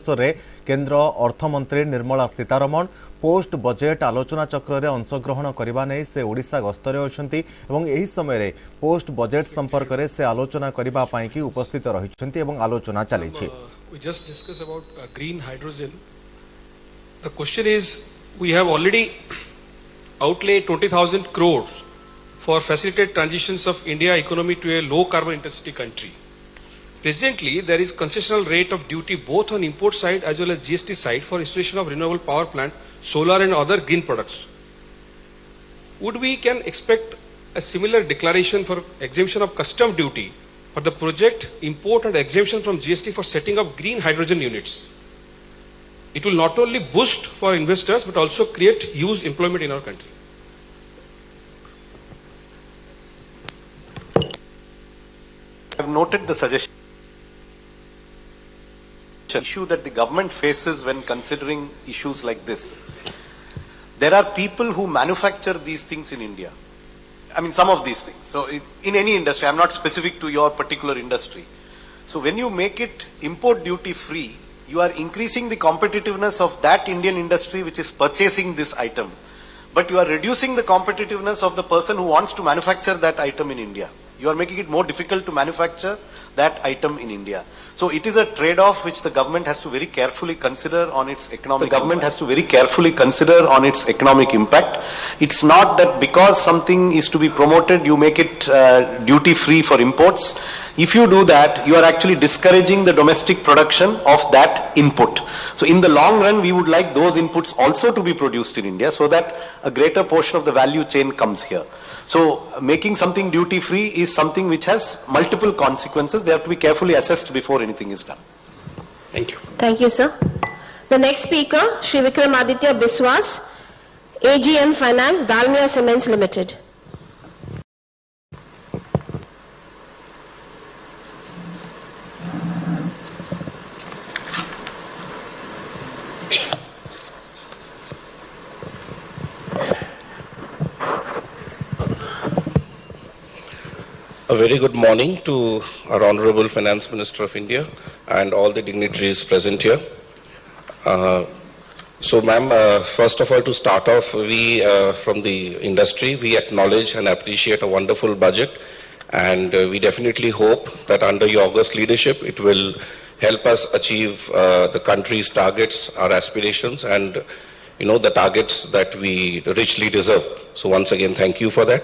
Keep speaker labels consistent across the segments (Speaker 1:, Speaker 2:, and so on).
Speaker 1: अवसर में केंद्र अर्थमंत्री निर्मला सीतारमण पोस्ट बजेट आलोचना चक्र में अंशग्रहण करने नहीं से ओडिशा गस्तर अछंती एवं एही समय रे पोस्ट बजेट संपर्क में से आलोचना करबा पई की उपस्थित रहिसंती एवं आलोचना चली छी।
Speaker 2: We just discussed about green hydrogen. The question is, we have already outlaid 20,000 crores for facilitate transitions of India economy to a low carbon intensity country. Presently, there is concessional rate of duty both on import side as well as GST side for installation of renewable power plant, solar and other green products. Would we can expect a similar declaration for exemption of custom duty for the project, import and exemption from GST for setting up green hydrogen units? It will not only boost for investors but also create huge employment in our country.
Speaker 3: I have noted the suggestion issue that the government faces when considering issues like this. There are people who manufacture these things in India. I mean, some of these things. So in any industry, I'm not specific to your particular industry. So when you make it import duty free, you are increasing the competitiveness of that Indian industry which is purchasing this item. But you are reducing the competitiveness of the person who wants to manufacture that item in India. You are making it more difficult to manufacture that item in India. So it is a trade-off which the government has to very carefully consider on its economic impact. It's not that because something is to be promoted, you make it duty-free for imports. If you do that, you are actually discouraging the domestic production of that input. So in the long run, we would like those inputs also to be produced in India so that a greater portion of the value chain comes here. So making something duty-free is something which has multiple consequences. They have to be carefully assessed before anything is done.
Speaker 2: Thank you.
Speaker 4: Thank you, sir. The next speaker, Shri Vikramaditya Biswas, AGM Finance, Dalmia Cements Limited.
Speaker 5: A very good morning to our Honorable Finance Minister of India and all the dignitaries present here. So ma'am, first of all, to start off, we from the industry, we acknowledge and appreciate a wonderful budget, and we definitely hope that under your august leadership, it will help us achieve the country's targets, our aspirations, and the targets that we richly deserve. So once again, thank you for that.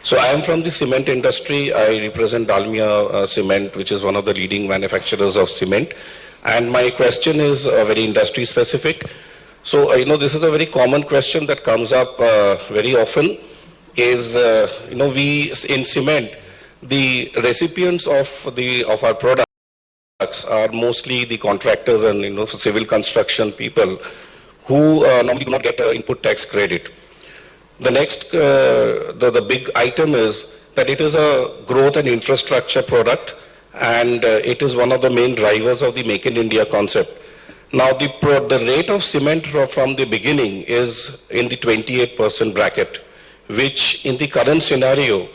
Speaker 5: So I am from the cement industry. I represent Dalmia Cement, which is one of the leading manufacturers of cement. And my question is very industry specific. So, this is a very common question that comes up very often is, we in cement, the recipients of our products are mostly the contractors and, civil construction people who normally do not get input tax credit. The next, the big item is that it is a growth and infrastructure product, and it is one of the main drivers of the Make in India concept. Now, the rate of cement from the beginning is in the 28% bracket, which in the current scenario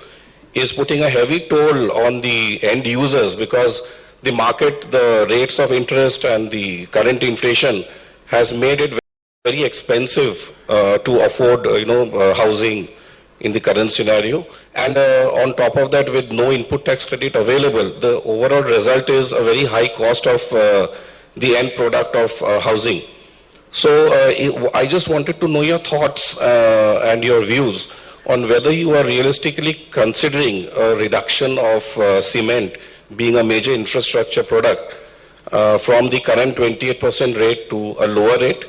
Speaker 5: is putting a heavy toll on the end users because the market, the rates of interest and the current inflation has made it very expensive to afford, housing in the current scenario. And on top of that, with no input tax credit available, the overall result is a very high cost of the end product of housing. So I just wanted to know your thoughts and your views on whether you are realistically considering a reduction of cement being a major infrastructure product from the current 28% rate to a lower rate.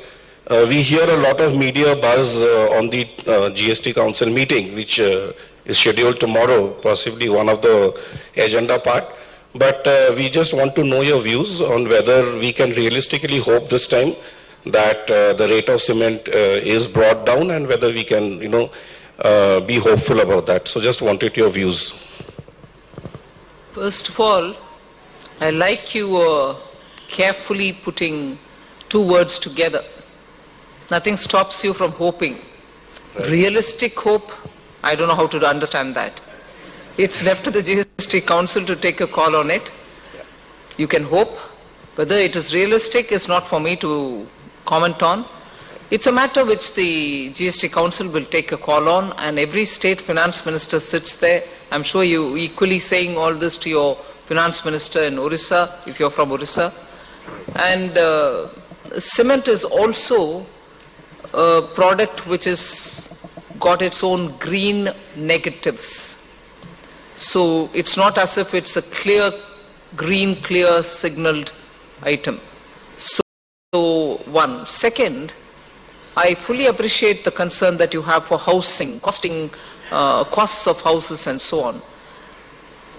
Speaker 5: We hear a lot of media buzz on the GST Council meeting, which is scheduled tomorrow, possibly one of the agenda part. But we just want to know your views on whether we can realistically hope this time that the rate of cement is brought down and whether we can, be hopeful about that. So just wanted your views.
Speaker 6: First of all, I like you carefully putting two words together. Nothing stops you from hoping. Right. Realistic hope, I don't know how to understand that. It's left to the GST Council to take a call on it. Yeah. You can hope, Whether it is realistic is not for me to comment on. It's a matter which the GST Council will take a call on, and every state finance minister sits there. I'm sure you equally saying all this to your finance minister in Odisha, if you're from Odisha. And cement is also a product which has got its own green negatives. So it's not as if it's a clear, green, clear signaled item. So one. Second, I fully appreciate the concern that you have for housing, costs of houses and so on.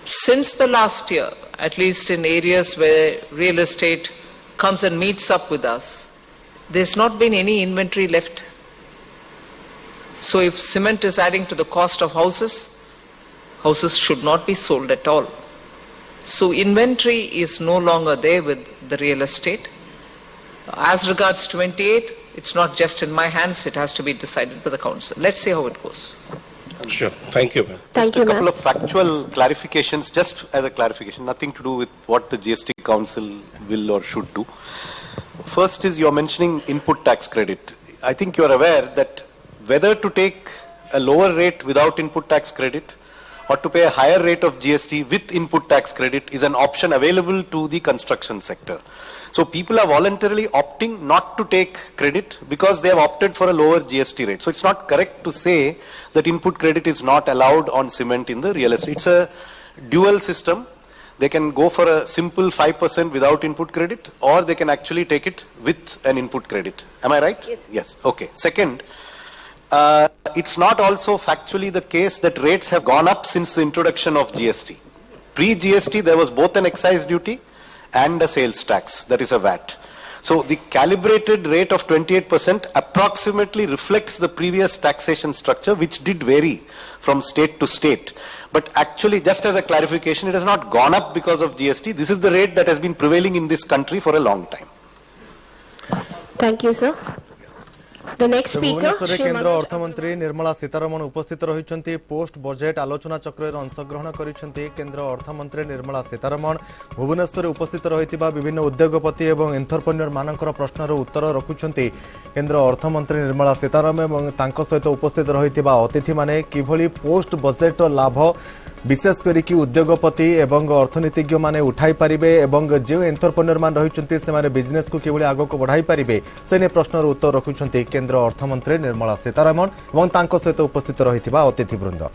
Speaker 6: Since the last year, at least in areas where real estate comes and meets up with us, there's not been any inventory left. So if cement is adding to the cost of houses, houses should not be sold at all. So inventory is no longer there with the real estate. As regards 28, it's not just in my hands, it has to be decided by the council. Let's see how it goes.
Speaker 5: Sure. Thank you, ma'am.
Speaker 4: Thank you,
Speaker 3: A couple
Speaker 4: ma'am.
Speaker 3: of factual clarifications, just as a clarification, nothing to do with what the GST Council will or should do. First is you're mentioning input tax credit. I think you're aware that whether to take a lower rate without input tax credit or to pay a higher rate of GST with input tax credit is an option available to the construction sector. So people are voluntarily opting not to take credit because they have opted for a lower GST rate. So it's not correct to say that input credit is not allowed on cement in the real estate. It's a dual system. They can go for a simple 5% without input credit, or they can actually take it with an input credit. Am I right?
Speaker 4: Yes.
Speaker 3: Yes. Okay. Second, it's not also factually the case that rates have gone up since the introduction of GST. Pre-GST, there was both an excise duty and a sales tax, that is a VAT. So the calibrated rate of 28% approximately reflects the previous taxation structure, which did vary from state to state. But actually, just as a clarification, it has not gone up because of GST. This is the rate that has been prevailing in this country for a long time.
Speaker 4: Thank you, sir. The next speaker,
Speaker 1: Bhubaneswar केंद्र अर्थमंत्री निर्मला सीतारमण उपस्थित रही post budget आलोचना चक्र अंशग्रहण करिसेंती केंद्र अर्थमंत्री निर्मला सीतारमण भुवनेश्वर उपस्थित रही विभिन्न उद्योगपति और एंटरप्रेन्योर मानकर प्रश्नर उत्तर रखुंट केंद्र अर्थमंत्री निर्मला सीतारमण सहित उपस्थित रही अतिथि माने किभली पोस्ट बजेट लाभ विशेष करिकी उद्योगपति एवं अर्थनीतिज्ञ माने उठाई पारिबे एवं जो एंटरप्रेन्योर मान रहिचंती से माने बिजनेस को किभली आगो को बढ़ाई पारिबे सेने प्रश्नर उत्तर रखुंट केंद्र अर्थमंत्री निर्मला सीतारमण और सहित उपस्थित रही अतिथिवृंद।